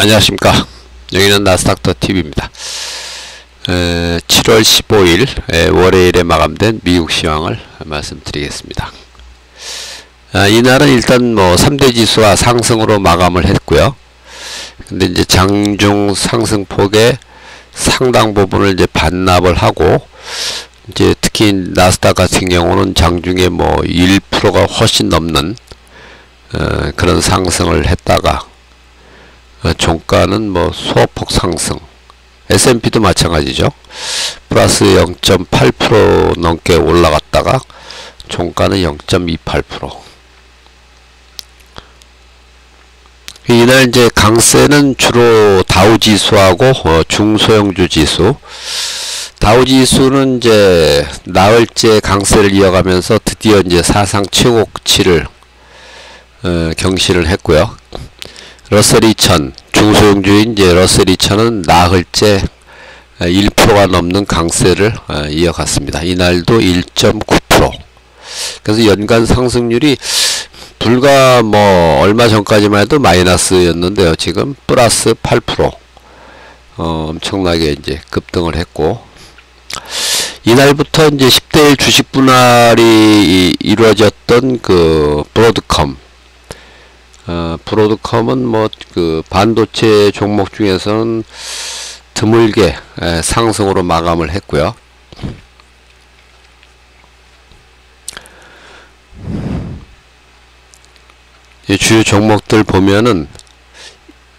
안녕하십니까. 여기는 나스닥터TV입니다. 7월 15일 월요일에 마감된 미국 시황을 말씀드리겠습니다. 이날은 일단 뭐 3대 지수와 상승으로 마감을 했고요. 근데 이제 장중 상승폭의 상당 부분을 이제 반납을 하고, 이제 특히 나스닥 같은 경우는 장중에 뭐 1%가 훨씬 넘는 그런 상승을 했다가 종가는 뭐 소폭 상승, S&P도 마찬가지죠. 플러스 0.8% 넘게 올라갔다가 종가는 0.28%. 이날 이제 강세는 주로 다우지수하고 중소형주 지수. 다우지수는 이제 나흘째 강세를 이어가면서 드디어 이제 사상 최고치를 경신을 했고요. 러셀 2000, 중소형주인 이제 러셀 2000은 나흘째 1%가 넘는 강세를 이어갔습니다. 이날도 1.9%. 그래서 연간 상승률이 불과 뭐 얼마 전까지만 해도 마이너스였는데요. 지금 플러스 8%. 엄청나게 이제 급등을 했고, 이날부터 이제 10대1 주식 분할이 이루어졌던 그 브로드컴. 브로드컴은 뭐 그 반도체 종목 중에서는 드물게 상승으로 마감을 했고요. 이 주요 종목들 보면은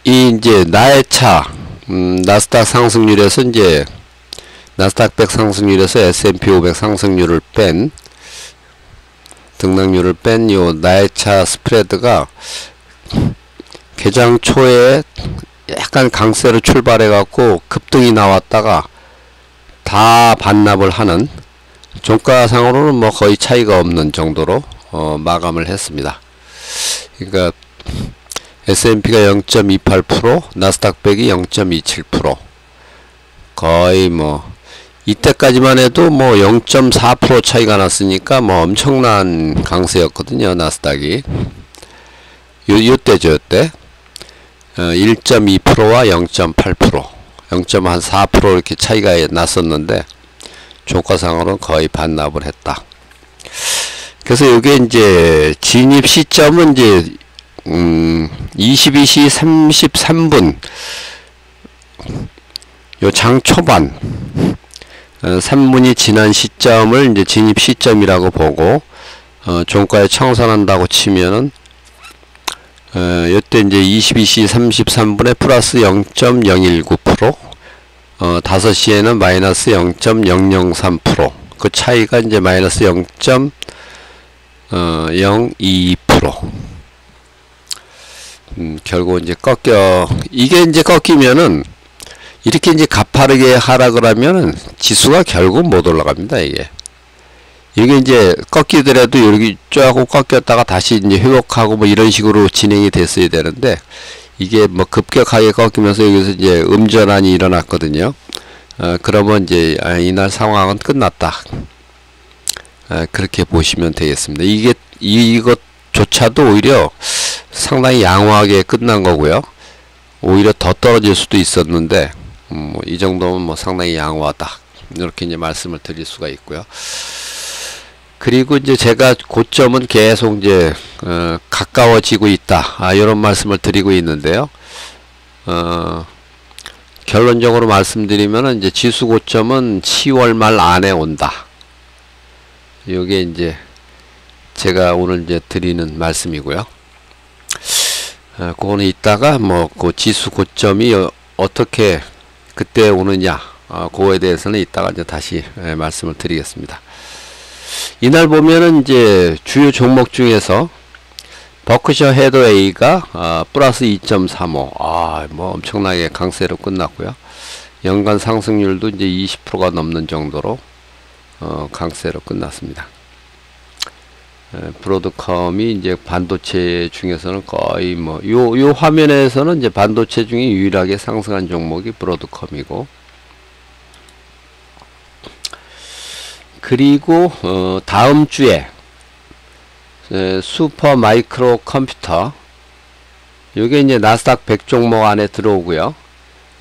이 이제 나의 차 나스닥 상승률에서 이제 나스닥 100 상승률에서 S&P 500 상승률을 뺀, 등락률을 뺀 요 나의 차 스프레드가 개장 초에 약간 강세로 출발해 갖고 급등이 나왔다가 다 반납을 하는, 종가상으로는 뭐 거의 차이가 없는 정도로 마감을 했습니다. 그러니까 S&P가 0.28%, 나스닥 100이 0.27%. 거의 뭐 이때까지만 해도 뭐 0.4% 차이가 났으니까 뭐 엄청난 강세였거든요. 나스닥이 요때죠. 요때 1.2%와 0.8%, 0.4% 이렇게 차이가 났었는데 종가상으로는 거의 반납을 했다. 그래서 요게 이제 진입 시점은 이제 22시 33분 요 장 초반 3분이 지난 시점을 이제 진입 시점이라고 보고, 종가에 청산한다고 치면은 요때 이제 22시 33분에 플러스 0.019%, 5시에는 마이너스 0.003%, 그 차이가 이제 마이너스 0.022%. 결국 이제 이게 이제 꺾이면은, 이렇게 이제 가파르게 하락을 하면은 지수가 결국 못 올라갑니다. 이게 이제 꺾이더라도 여기 쫙 꺾였다가 다시 이제 회복하고 뭐 이런 식으로 진행이 됐어야 되는데, 이게 뭐 급격하게 꺾이면서 여기서 이제 음전환이 일어났거든요. 그러면 이제 이날 상황은 끝났다. 그렇게 보시면 되겠습니다. 이것조차도 오히려 상당히 양호하게 끝난 거고요. 오히려 더 떨어질 수도 있었는데, 이 정도면 뭐 상당히 양호하다, 이렇게 이제 말씀을 드릴 수가 있고요. 그리고 이제 제가 고점은 계속 이제 가까워지고 있다, 이런 말씀을 드리고 있는데요. 결론적으로 말씀드리면은 이제 지수 고점은 10월 말 안에 온다. 요게 이제 제가 오늘 이제 드리는 말씀이고요. 그거는 이따가 뭐 그 지수 고점이 어떻게 그때 오느냐, 그거에 대해서는 이따가 이제 다시 말씀을 드리겠습니다. 이날 보면은 이제 주요 종목 중에서 버크셔 해더웨이가 플러스 2.35, 뭐 엄청나게 강세로 끝났고요. 연간 상승률도 이제 20%가 넘는 정도로 강세로 끝났습니다. 브로드컴이 이제 반도체 중에서는 거의 뭐 요 화면에서는 이제 반도체 중에 유일하게 상승한 종목이 브로드컴이고, 그리고 다음 주에 슈퍼 마이크로 컴퓨터 요게 이제 나스닥 100 종목 안에 들어오고요.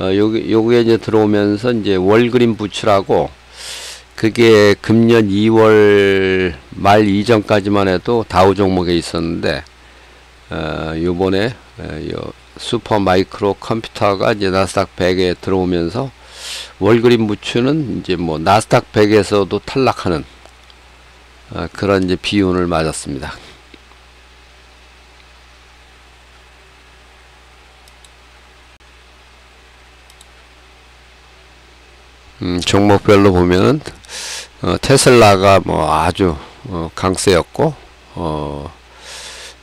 요게 이제 들어오면서 이제 월그린 부츠라고, 그게 금년 2월 말 이전까지만 해도 다우 종목에 있었는데, 요번에 요 슈퍼 마이크로 컴퓨터가 이제 나스닥 100에 들어오면서 월그린 부츠는 이제 뭐 나스닥 100에서도 탈락하는 그런 이제 비운을 맞았습니다. 종목별로 보면은 테슬라가 뭐 아주 강세였고,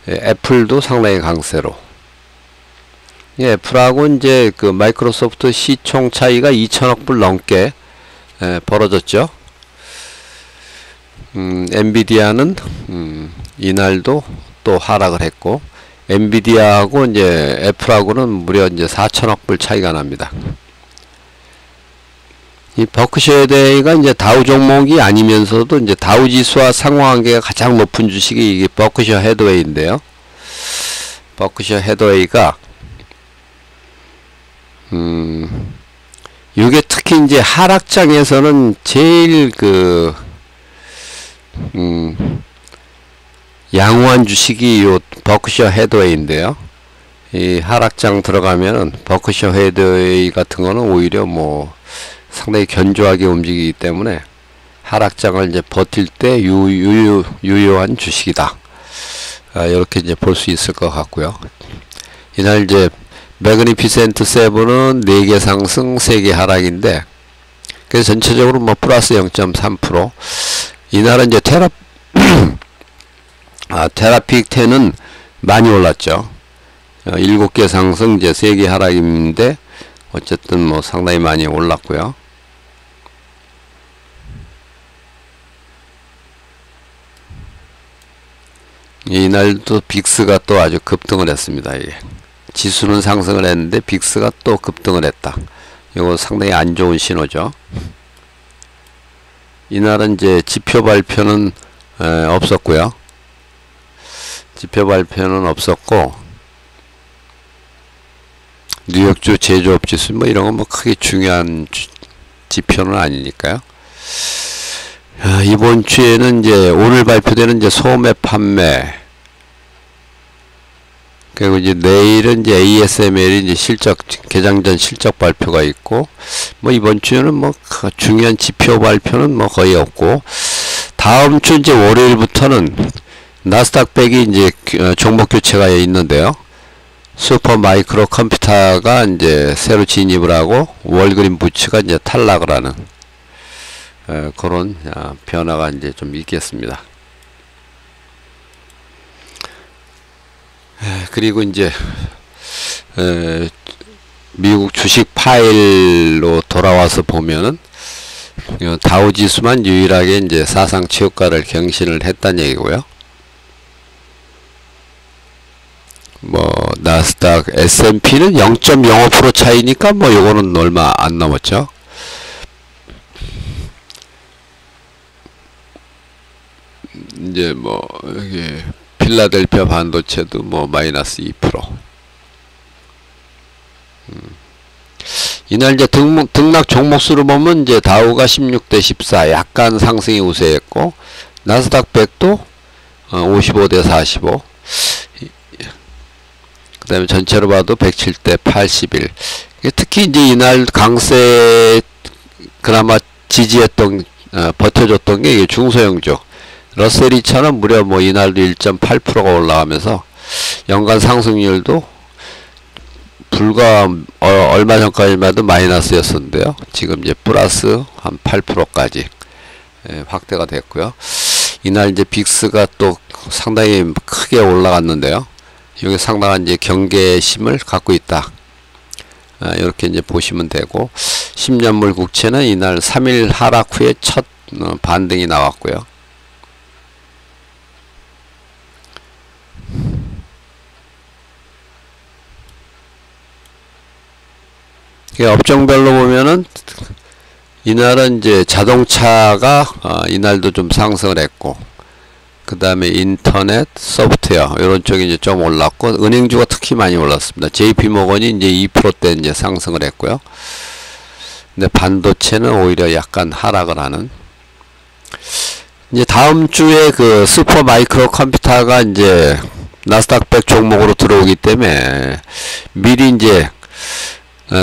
애플도 상당히 강세로. 애플하고 이제 그 마이크로소프트 시총 차이가 2천억 불 넘게 벌어졌죠. 엔비디아는 이날도 또 하락을 했고, 엔비디아하고 이제 애플하고는 무려 이제 4천억 불 차이가 납니다. 이 버크셔 헤드웨이가 이제 다우 종목이 아니면서도 이제 다우 지수와 상호관계가 가장 높은 주식이 이게 버크셔 헤드웨이인데요. 버크셔 헤드웨이가 이게 특히 이제 하락장에서는 제일 그 양호한 주식이 요 버크셔 헤드웨이인데요. 이 하락장 들어가면은 버크셔 헤드웨이 같은 거는 오히려 뭐 상당히 견조하게 움직이기 때문에 하락장을 이제 버틸 때 유효한 주식이다. 이렇게 이제 볼 수 있을 것 같고요. 이날 이제 매그니피센트 세븐은 4개 상승 3개 하락인데, 그래서 전체적으로 뭐 플러스 0.3%. 이날은 이제 테라픽 10은 많이 올랐죠. 7개 상승 이제 3개 하락인데 어쨌든 뭐 상당히 많이 올랐고요. 이날도 빅스가 또 아주 급등을 했습니다. 이게 지수는 상승을 했는데 빅스가 또 급등을 했다. 이거 상당히 안 좋은 신호죠. 이날은 이제 지표 발표는 없었고요. 지표 발표는 없었고, 뉴욕주 제조업 지수 뭐 이런 건 뭐 크게 중요한 지표는 아니니까요. 이번 주에는 이제 오늘 발표되는 이제 소매 판매, 그리고 이제 내일은 이제 ASML이 이제 실적 개장전 실적 발표가 있고, 뭐 이번 주에는 뭐 중요한 지표 발표는 뭐 거의 없고, 다음 주 이제 월요일부터는 나스닥 100이 이제 종목 교체가 있는데요. 슈퍼 마이크로 컴퓨터가 이제 새로 진입을 하고 월그린 부츠가 이제 탈락을 하는 그런 변화가 이제 좀 있겠습니다. 그리고 이제 미국 주식 파일로 돌아와서 보면은 다우 지수만 유일하게 이제 사상 최고가를 경신을 했다는 얘기고요. 뭐 나스닥 S&P는 0.05% 차이니까 뭐 요거는 얼마 안 넘었죠. 이제 뭐 여기 필라델피아 반도체도 뭐 마이너스 2%. 이날 이제 등락 종목수로 보면 이제 다우가 16대 14 약간 상승이 우세했고, 나스닥 100도 55대 45. 그 다음에 전체로 봐도 107대 81. 특히 이제 이날 강세 그나마 지지했던 버텨줬던 게 중소형주 러셀 2000은 무려 뭐 이날도 1.8%가 올라가면서 연간 상승률도 불과 얼마 전까지만 해도 마이너스였었는데요. 지금 이제 플러스 한 8%까지 확대가 됐고요. 이날 이제 빅스가 또 상당히 크게 올라갔는데요. 여기 상당한 이제 경계심을 갖고 있다. 이렇게 이제 보시면 되고, 10년물 국채는 이날 3일 하락 후에 첫 반등이 나왔고요. 업종별로 보면은 이날은 이제 자동차가 이날도 좀 상승을 했고, 그 다음에 인터넷, 소프트웨어 이런 쪽이 이제 좀 올랐고, 은행주가 특히 많이 올랐습니다. JP모건이 이제 2%대 이제 상승을 했고요. 근데 반도체는 오히려 약간 하락을 하는. 이제 다음 주에 그 슈퍼 마이크로 컴퓨터가 이제 나스닥 100 종목으로 들어오기 때문에 미리 이제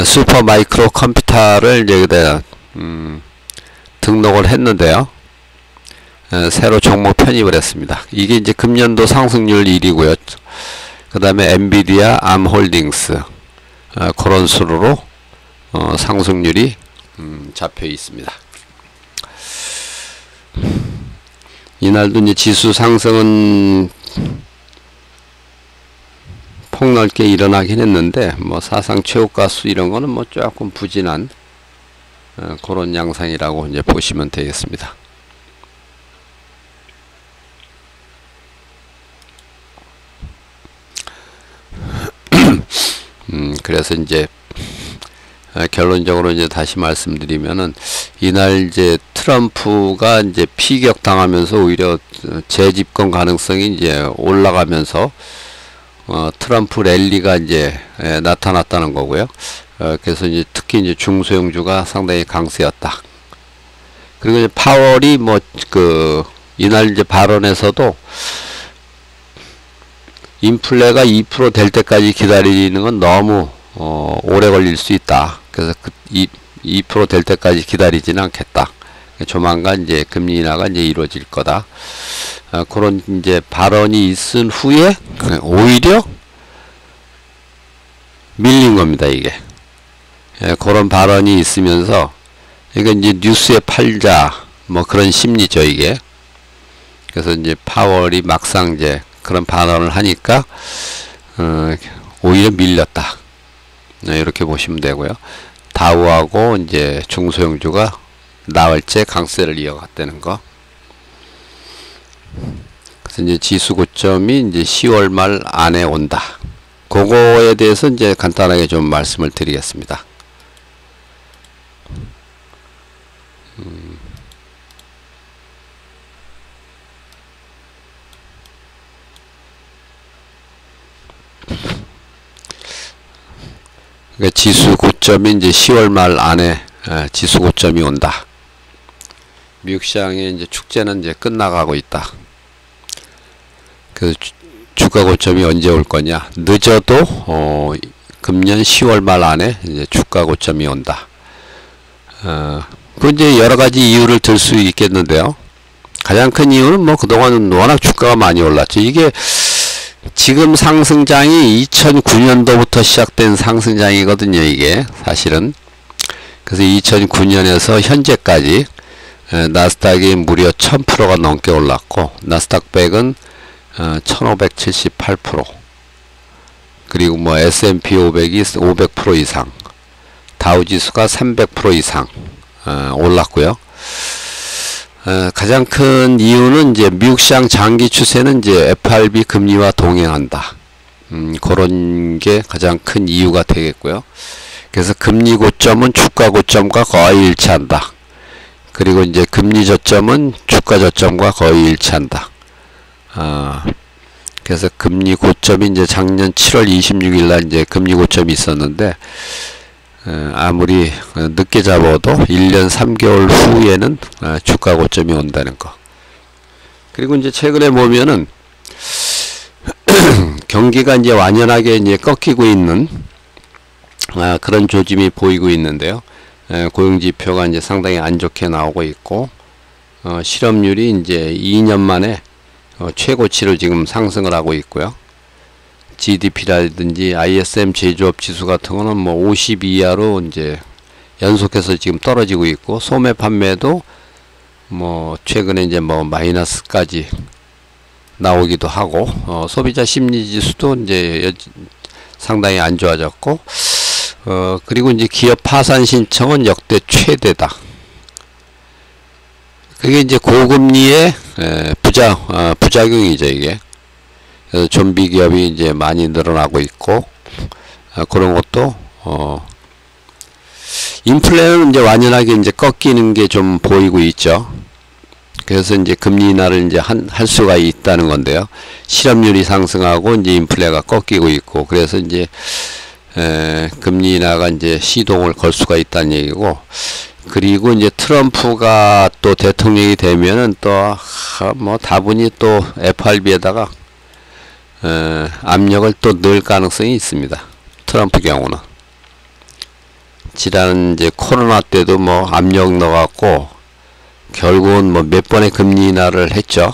슈퍼 마이크로 컴퓨터를 이제 그때 등록을 했는데요. 새로 종목 편입을 했습니다. 이게 이제 금년도 상승률 1위고요. 그 다음에 엔비디아, 암홀딩스 그런 수로로 상승률이 잡혀 있습니다. 이날도 이제 지수 상승은 폭넓게 일어나긴 했는데 뭐 사상 최고가수 이런 거는 뭐 조금 부진한 그런 양상이라고 이제 보시면 되겠습니다. 그래서 이제 결론적으로 이제 다시 말씀드리면은 이날 이제 트럼프가 이제 피격 당하면서 오히려 재집권 가능성이 이제 올라가면서 트럼프 랠리가 이제 나타났다는 거고요. 그래서 이제 특히 이제 중소형주가 상당히 강세였다. 그리고 이제 파월이 뭐 그 이날 이제 발언에서도 인플레가 2% 될 때까지 기다리는 건 너무 오래 걸릴 수 있다. 그래서 2% 될 때까지 기다리지는 않겠다. 조만간 이제 금리 인하가 이제 이루어질 거다. 그런 이제 발언이 있은 후에 오히려 밀린 겁니다, 이게. 그런 발언이 있으면서 이게 이제 뉴스에 팔자 뭐 그런 심리죠, 이게. 그래서 이제 파월이 막상 이제 그런 발언을 하니까 오히려 밀렸다. 이렇게 보시면 되고요. 다우하고 이제 중소형주가 나흘째 강세를 이어갔다는 거. 그래서 이제 지수 고점이 이제 10월 말 안에 온다. 그거에 대해서 이제 간단하게 좀 말씀을 드리겠습니다. 그러니까 지수 고점이 이제 10월 말 안에 지수 고점이 온다. 미국 시장의 이제 축제는 이제 끝나가고 있다. 그 주가 고점이 언제 올 거냐? 늦어도 금년 10월 말 안에 이제 주가 고점이 온다. 그 이제 여러 가지 이유를 들 수 있겠는데요. 가장 큰 이유는 뭐 그동안은 워낙 주가가 많이 올랐죠. 이게 지금 상승장이 2009년도부터 시작된 상승장이거든요, 이게 사실은. 그래서 2009년에서 현재까지 나스닥이 무려 1000%가 넘게 올랐고, 나스닥 100은 1578%, 그리고 뭐 S&P 500이 500% 이상, 다우지수가 300% 이상 올랐고요. 가장 큰 이유는 이제 미국 시장 장기 추세는 이제 FRB 금리와 동행한다. 그런 게 가장 큰 이유가 되겠고요. 그래서 금리 고점은 주가 고점과 거의 일치한다. 그리고 이제 금리 저점은 주가 저점과 거의 일치한다. 그래서 금리 고점이 이제 작년 7월 26일 날 이제 금리 고점이 있었는데, 아무리 늦게 잡아도 1년 3개월 후에는 주가 고점이 온다는 거. 그리고 이제 최근에 보면은 경기가 이제 완연하게 이제 꺾이고 있는 그런 조짐이 보이고 있는데요. 고용지표가 이제 상당히 안 좋게 나오고 있고, 실업률이 이제 2년 만에 최고치를 지금 상승을 하고 있고요. GDP라든지 ISM 제조업 지수 같은 거는 뭐 50 이하로 이제 연속해서 지금 떨어지고 있고, 소매 판매도 뭐 최근에 이제 뭐 마이너스까지 나오기도 하고, 소비자 심리 지수도 이제 상당히 안 좋아졌고, 그리고 이제 기업 파산 신청은 역대 최대다. 그게 이제 고금리의 부작용이죠, 이게. 그래서 좀비 기업이 이제 많이 늘어나고 있고, 그런 것도 인플레는 이제 완연하게 이제 꺾이는 게 좀 보이고 있죠. 그래서 이제 금리 인하를 이제 할 수가 있다는 건데요. 실업률이 상승하고 이제 인플레가 꺾이고 있고, 그래서 이제 금리 인하가 이제 시동을 걸 수가 있다는 얘기고, 그리고 이제 트럼프가 또 대통령이 되면은 또 뭐 다분히 또 FRB에다가 압력을 또 넣을 가능성이 있습니다. 트럼프 경우는 지난 이제 코로나 때도 뭐 압력 넣어갖고 결국은 뭐 몇 번의 금리 인하를 했죠.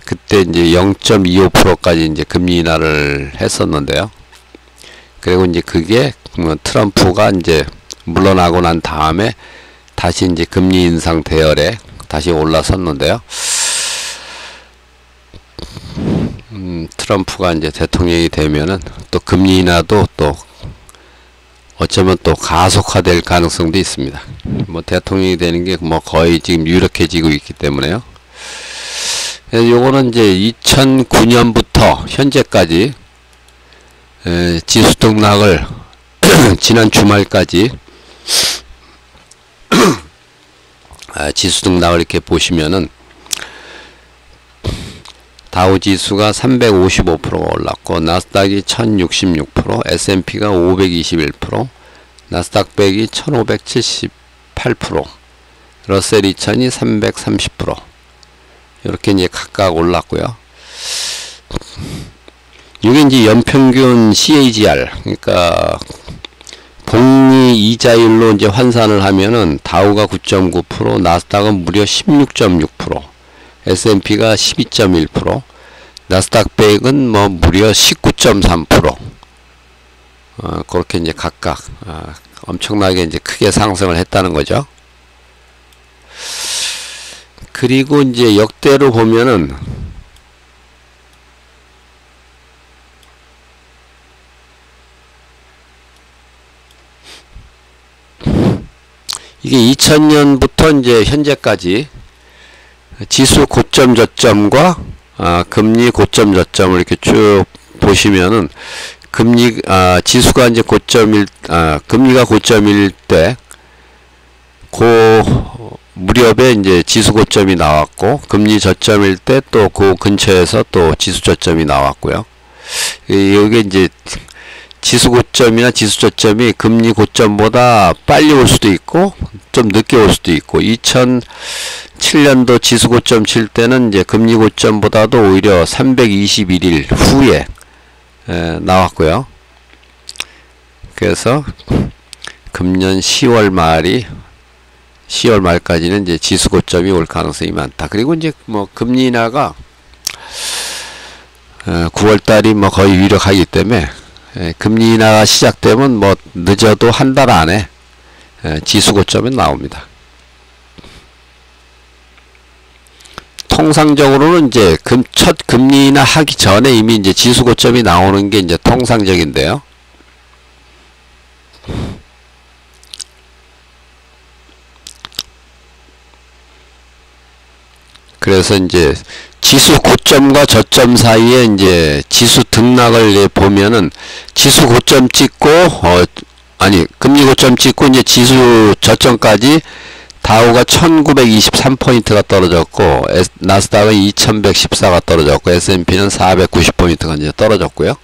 그때 이제 0.25%까지 이제 금리 인하를 했었는데요. 그리고 이제 그게 뭐 트럼프가 이제 물러나고 난 다음에 다시 이제 금리 인상 대열에 다시 올라섰는데요. 트럼프가 이제 대통령이 되면은 또 금리 인하도 또 어쩌면 또 가속화될 가능성도 있습니다. 뭐 대통령이 되는 게 뭐 거의 지금 유력해지고 있기 때문에요. 요거는 이제 2009년부터 현재까지 지수 등락을 지난 주말까지 지수 등락을 이렇게 보시면은 다우지수가 355%가 올랐고, 나스닥이 1066%, S&P가 521%, 나스닥 100이 1578%, 러셀 2000이 330%, 이렇게 이제 각각 올랐고요. 이게 이제 연평균 CAGR, 그러니까 복리 이자율로 이제 환산을 하면은 다우가 9.9%, 나스닥은 무려 16.6%, S&P가 12.1%, 나스닥 100은 뭐 무려 19.3%. 그렇게 이제 각각 엄청나게 이제 크게 상승을 했다는 거죠. 그리고 이제 역대로 보면은 이게 2000년부터 이제 현재까지 지수 고점 저점과 금리 고점 저점을 이렇게 쭉 보시면은 지수가 이제 금리가 고점일 때 무렵에 이제 지수 고점이 나왔고, 금리 저점일 때 또 그 근처에서 또 지수 저점이 나왔고요. 여기 이제 지수 고점이나 지수 저점이 금리 고점보다 빨리 올 수도 있고 좀 늦게 올 수도 있고, 2007년도 지수 고점 칠 때는 이제 금리 고점보다도 오히려 321일 후에 나왔고요. 그래서 금년 10월 말까지는 이제 지수 고점이 올 가능성이 많다. 그리고 이제 뭐 금리 인하가 9월 달이 뭐 거의 유력하기 때문에 금리 인하가 시작되면 뭐 늦어도 한 달 안에 지수 고점이 나옵니다. 통상적으로는 이제 첫 금리 인하 하기 전에 이미 이제 지수 고점이 나오는 게 이제 통상적인데요. 그래서 이제 지수 고점과 저점 사이에 이제 지수 등락을 보면은 지수 고점 찍고 금리 고점 찍고 이제 지수 저점까지 다우가 1923포인트가 떨어졌고, 나스닥은 2114가 떨어졌고, S&P는 490포인트가 이제 떨어졌고요.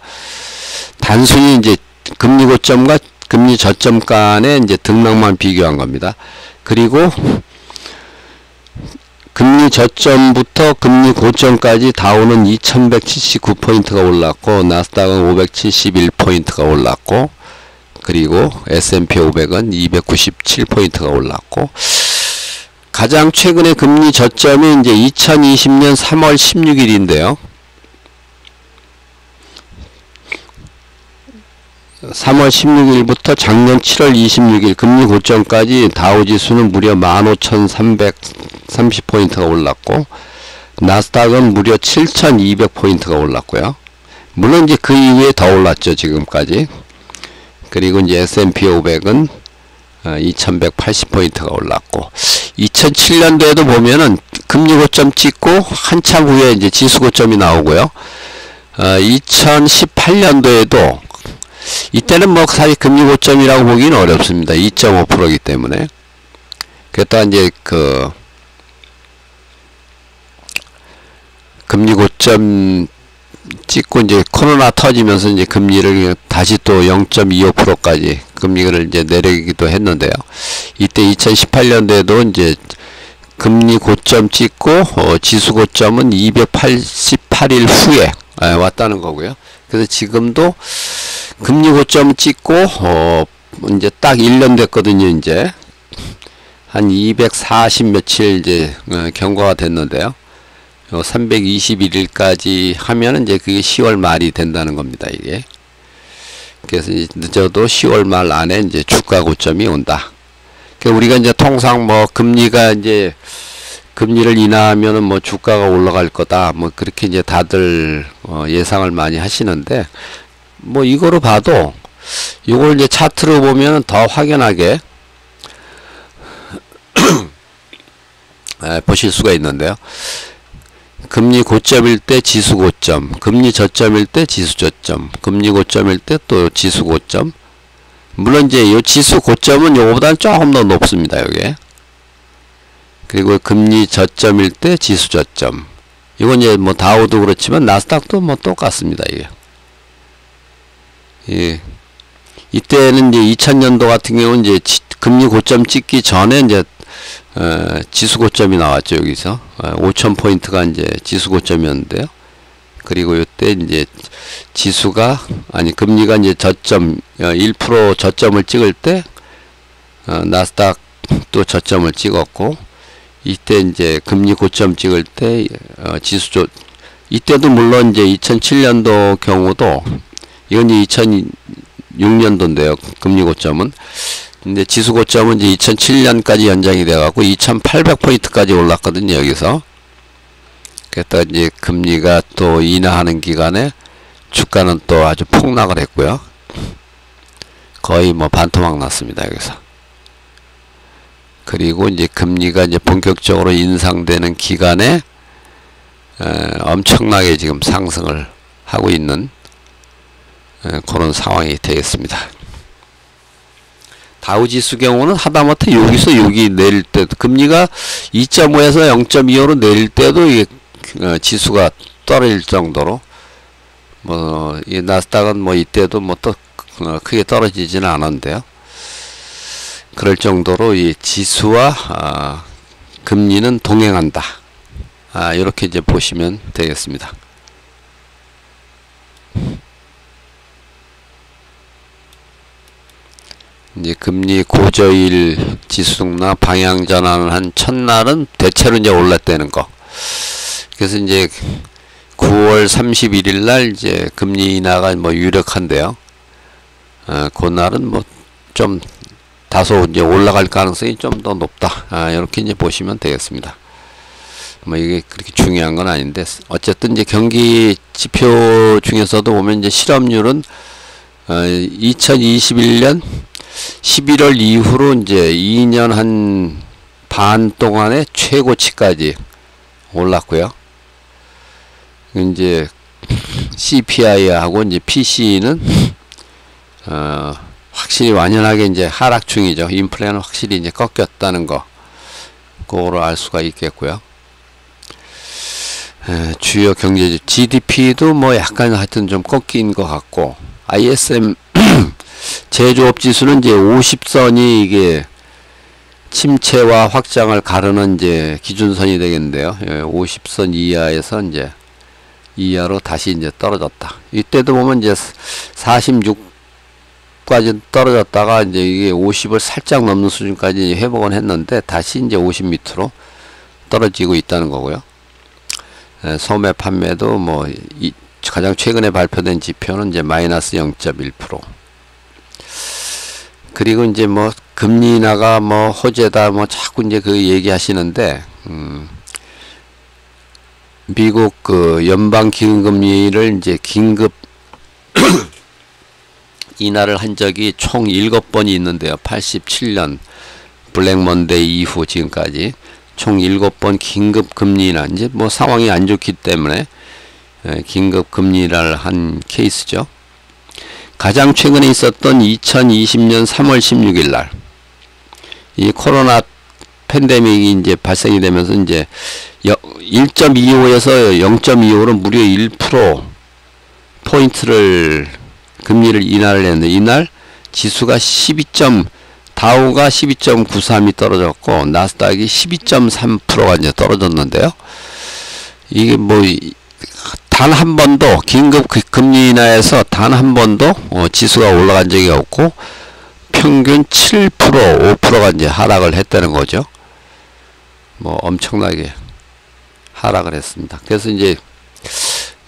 단순히 이제 금리 고점과 금리 저점 간의 이제 등락만 비교한 겁니다. 그리고 금리 저점부터 금리 고점까지 다우는 2179포인트가 올랐고, 나스닥은 571포인트가 올랐고, 그리고 S&P 500은 297포인트가 올랐고, 가장 최근에 금리 저점이 이제 2020년 3월 16일인데요. 3월 16일부터 작년 7월 26일 금리 고점까지 다우지수는 무려 15,330포인트가 올랐고, 나스닥은 무려 7,200포인트가 올랐고요. 물론 이제 그 이후에 더 올랐죠, 지금까지. 그리고 이제 S&P 500은 2180포인트가 올랐고, 2007년도에도 보면은 금리 고점 찍고 한참 후에 이제 지수 고점이 나오고요. 2018년도에도 이때는 뭐 사실 금리 고점이라고 보기는 어렵습니다. 2.5%이기 때문에. 그랬다가 이제 그 금리 고점 찍고 이제 코로나 터지면서 이제 금리를 다시 또 0.25%까지 금리를 이제 내리기도 했는데요. 이때 2018년도에도 이제 금리 고점 찍고 지수 고점은 288일 후에 왔다는 거고요. 그래서 지금도 금리 고점 찍고 이제 딱 1년 됐거든요. 이제 한 240 며칠 이제 경과가 됐는데요. 321일까지 하면은 이제 그게 10월 말이 된다는 겁니다. 이게. 그래서 늦어도 10월 말 안에 이제 주가 고점이 온다. 그러니까 우리가 이제 통상 뭐 금리가 이제 금리를 인하하면은 뭐 주가가 올라갈 거다. 뭐 그렇게 이제 다들 예상을 많이 하시는데 뭐 이거로 봐도 이걸 이제 차트로 보면은 더 확연하게 보실 수가 있는데요. 금리 고점일 때 지수 고점, 금리 저점일 때 지수 저점, 금리 고점일 때 또 지수 고점. 물론 이제 이 지수 고점은 요거보다는 조금 더 높습니다. 요게. 그리고 금리 저점일 때 지수 저점. 이건 이제 뭐 다우도 그렇지만 나스닥도 뭐 똑같습니다. 이게. 예. 이때는 이제 2000년도 같은 경우는 이제 금리 고점 찍기 전에 이제 지수 고점이 나왔죠. 여기서 5000포인트가 이제 지수 고점이었는데요. 그리고 이때 이제 지수가 금리가 이제 저점 1% 저점을 찍을 때 나스닥 또 저점을 찍었고, 이때 이제 금리 고점 찍을 때 이때도 물론 이제 2007년도 경우도 이건 이제 2006년도인데요. 금리 고점은. 근데 지수 고점은 이제 2007년까지 연장이 돼갖고 2800포인트까지 올랐거든요. 여기서. 그랬다가 이제 금리가 또 인하하는 기간에 주가는 또 아주 폭락을 했고요. 거의 뭐 반토막 났습니다. 여기서. 그리고 이제 금리가 이제 본격적으로 인상되는 기간에 엄청나게 지금 상승을 하고 있는 그런 상황이 되겠습니다. 다우지수 경우는 하다못해 여기서 여기 내릴 때도 금리가 2.5에서 0.25로 내릴 때도 이게 지수가 떨어질 정도로 뭐 이 나스닥은 뭐 이때도 뭐 또 크게 떨어지지는 않았는데요. 그럴 정도로 이 지수와 금리는 동행한다. 이렇게 이제 보시면 되겠습니다. 이제 금리 고저일 지수나 방향 전환을 한 첫날은 대체로 이제 올랐다는 거. 그래서 이제 9월 31일 날 이제 금리 인하가 뭐 유력한데요. 그날은 뭐 좀 다소 이제 올라갈 가능성이 좀 더 높다. 이렇게 이제 보시면 되겠습니다. 뭐 이게 그렇게 중요한 건 아닌데, 어쨌든 이제 경기 지표 중에서도 보면 이제 실업률은 2021년 11월 이후로 이제 2년 한 반 동안의 최고치까지 올랐고요. 이제 CPI하고 이제 PC는 확실히 완연하게 이제 하락 중이죠. 인플레는 확실히 이제 꺾였다는 거, 그거로 알 수가 있겠고요. 주요 경제 GDP도 뭐 약간 하여튼 좀 꺾인 것 같고, ISM 제조업 지수는 이제 50선이 이게 침체와 확장을 가르는 이제 기준선이 되겠는데요. 50선 이하에서 이제 이하로 다시 이제 떨어졌다. 이때도 보면 이제 46까지 떨어졌다가 이제 이게 50을 살짝 넘는 수준까지 회복은 했는데 다시 이제 50 밑으로 떨어지고 있다는 거고요. 소매 판매도 뭐 가장 최근에 발표된 지표는 이제 마이너스 0.1%. 그리고 이제 뭐 금리 인하가 뭐 호재다 뭐 자꾸 이제 그 얘기하시는데, 미국 그 연방 기금리를 이제 긴급 인하를 한 적이 총 7번이 있는데요. 87년 블랙 먼데이 이후 지금까지 총 7번 긴급 금리 인하, 이제 뭐 상황이 안 좋기 때문에 긴급 금리 인하를 한 케이스죠. 가장 최근에 있었던 2020년 3월 16일 날 이 코로나 팬데믹이 이제 발생이 되면서 이제 1.25에서 0.25로 무려 1% 포인트를 금리를 인하를 했는데, 이날 지수가 다우가 12.93이 떨어졌고 나스닥이 12.3%가 이제 떨어졌는데요. 이게 뭐 단 한 번도 긴급 금리 인하에서 단 한 번도 지수가 올라간 적이 없고 평균 7%, 5%가 이제 하락을 했다는 거죠. 뭐 엄청나게 하락을 했습니다. 그래서 이제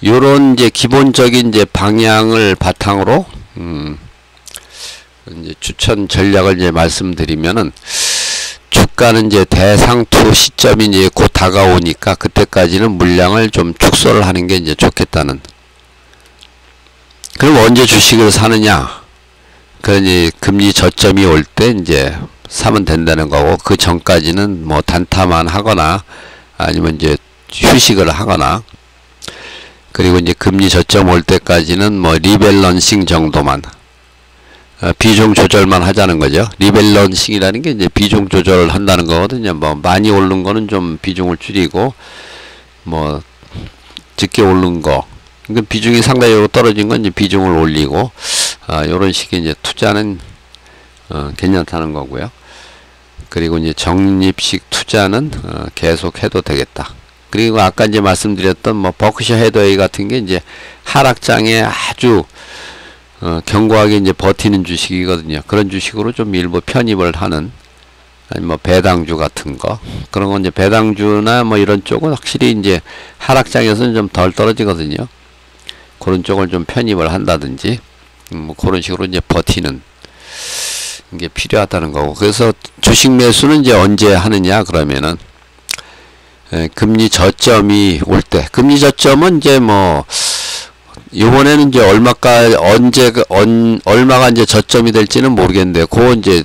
요런 이제 기본적인 이제 방향을 바탕으로 이제 추천 전략을 이제 말씀드리면은, 주가는 이제 대상투 시점이 이제 곧 다가오니까 그때까지는 물량을 좀 축소를 하는 게 이제 좋겠다는. 그럼 언제 주식을 사느냐? 그 이제 금리 저점이 올 때 이제 사면 된다는 거고, 그 전까지는 뭐 단타만 하거나 아니면 이제 휴식을 하거나, 그리고 이제 금리 저점 올 때까지는 뭐 리밸런싱 정도만, 비중 조절만 하자는 거죠. 리밸런싱이라는 게 이제 비중 조절을 한다는 거거든요. 뭐 많이 오른 거는 좀 비중을 줄이고, 뭐 적게 오른 거, 그러니까 비중이 상당히 떨어진 건 이제 비중을 올리고, 요런 식의 이제 투자는 괜찮다는 거고요. 그리고 이제 적립식 투자는 계속 해도 되겠다. 그리고 아까 이제 말씀드렸던 뭐 버크셔 해더웨이 같은 게 이제 하락장에 아주 견고하게 이제 버티는 주식이거든요. 그런 주식으로 좀 일부 편입을 하는, 아니 뭐 배당주 같은 거, 그런 건 이제 배당주나 뭐 이런 쪽은 확실히 이제 하락장에서는 좀 덜 떨어지거든요. 그런 쪽을 좀 편입을 한다든지, 뭐 그런 식으로 이제 버티는 게 필요하다는 거고. 그래서 주식 매수는 이제 언제 하느냐 그러면은, 금리 저점이 올 때. 금리 저점은 이제 뭐 요번에는 이제 얼마가 이제 저점이 될지는 모르겠는데, 그 이제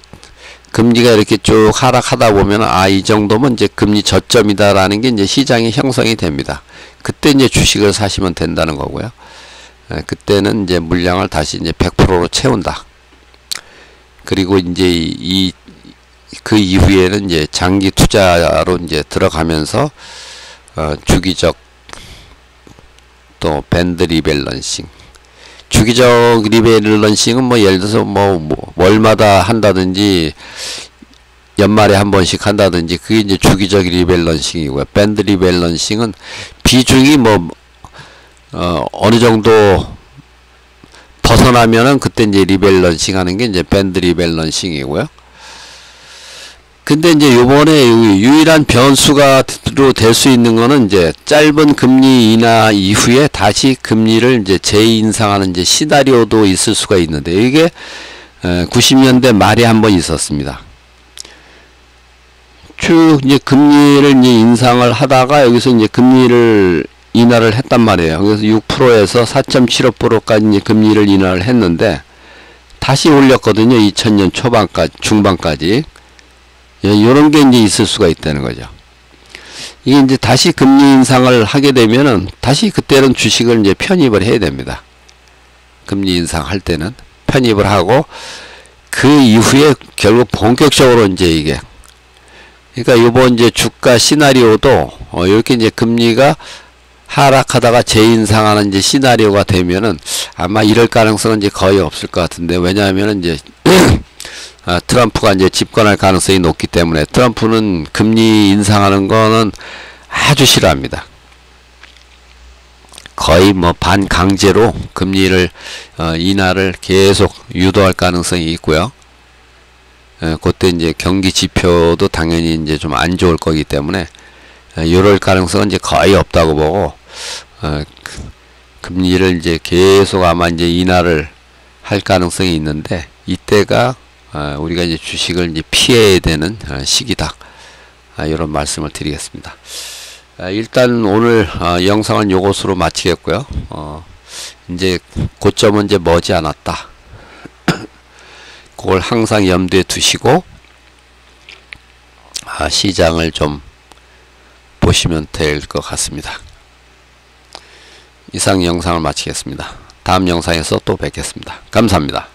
금리가 이렇게 쭉 하락하다 보면, 이 정도면 이제 금리 저점이다라는 게 이제 시장이 형성이 됩니다. 그때 이제 주식을 사시면 된다는 거고요. 그때는 이제 물량을 다시 이제 100%로 채운다. 그리고 이제 그 이후에는 이제 장기 투자로 이제 들어가면서 주기적 또 밴드 리밸런싱, 주기적 리밸런싱은 뭐 예를 들어서 뭐 월마다 한다든지 연말에 한 번씩 한다든지, 그게 이제 주기적 리밸런싱이고요. 밴드 리밸런싱은 비중이 뭐 어느 정도 벗어나면은 그때 이제 리밸런싱 하는 게 이제 밴드 리밸런싱이고요. 근데 이제 요번에 유일한 변수가 될 수 있는 거는, 이제 짧은 금리 인하 이후에 다시 금리를 이제 재인상하는 이제 시나리오도 있을 수가 있는데, 이게 90년대 말에 한번 있었습니다. 쭉 이제 금리를 이제 인상을 하다가 여기서 이제 금리를 인하를 했단 말이에요. 그래서 6%에서 4.75%까지 이제 금리를 인하를 했는데 다시 올렸거든요. 2000년 초반까지, 중반까지. 요런 게 이제 있을 수가 있다는 거죠. 이게 이제 다시 금리 인상을 하게 되면은 다시 그때는 주식을 이제 편입을 해야 됩니다. 금리 인상할 때는 편입을 하고, 그 이후에 결국 본격적으로 이제 이게, 그러니까 요번 이제 주가 시나리오도 이렇게 이제 금리가 하락하다가 재인상하는 이제 시나리오가 되면은 아마 이럴 가능성은 이제 거의 없을 것 같은데, 왜냐하면은 이제 트럼프가 이제 집권할 가능성이 높기 때문에, 트럼프는 금리 인상하는 거는 아주 싫어합니다. 거의 뭐 반강제로 금리를 인하를 계속 유도할 가능성이 있고요. 그때 이제 경기 지표도 당연히 이제 좀 안 좋을 거기 때문에 이럴 가능성은 이제 거의 없다고 보고, 금리를 이제 계속 아마 이제 인하를 할 가능성이 있는데, 이때가 우리가 이제 주식을 이제 피해야 되는 시기다. 이런 말씀을 드리겠습니다. 일단 오늘 영상은 요것으로 마치겠고요. 이제 고점은 이제 머지 않았다. 그걸 항상 염두에 두시고 시장을 좀 보시면 될 것 같습니다. 이상 영상을 마치겠습니다. 다음 영상에서 또 뵙겠습니다. 감사합니다.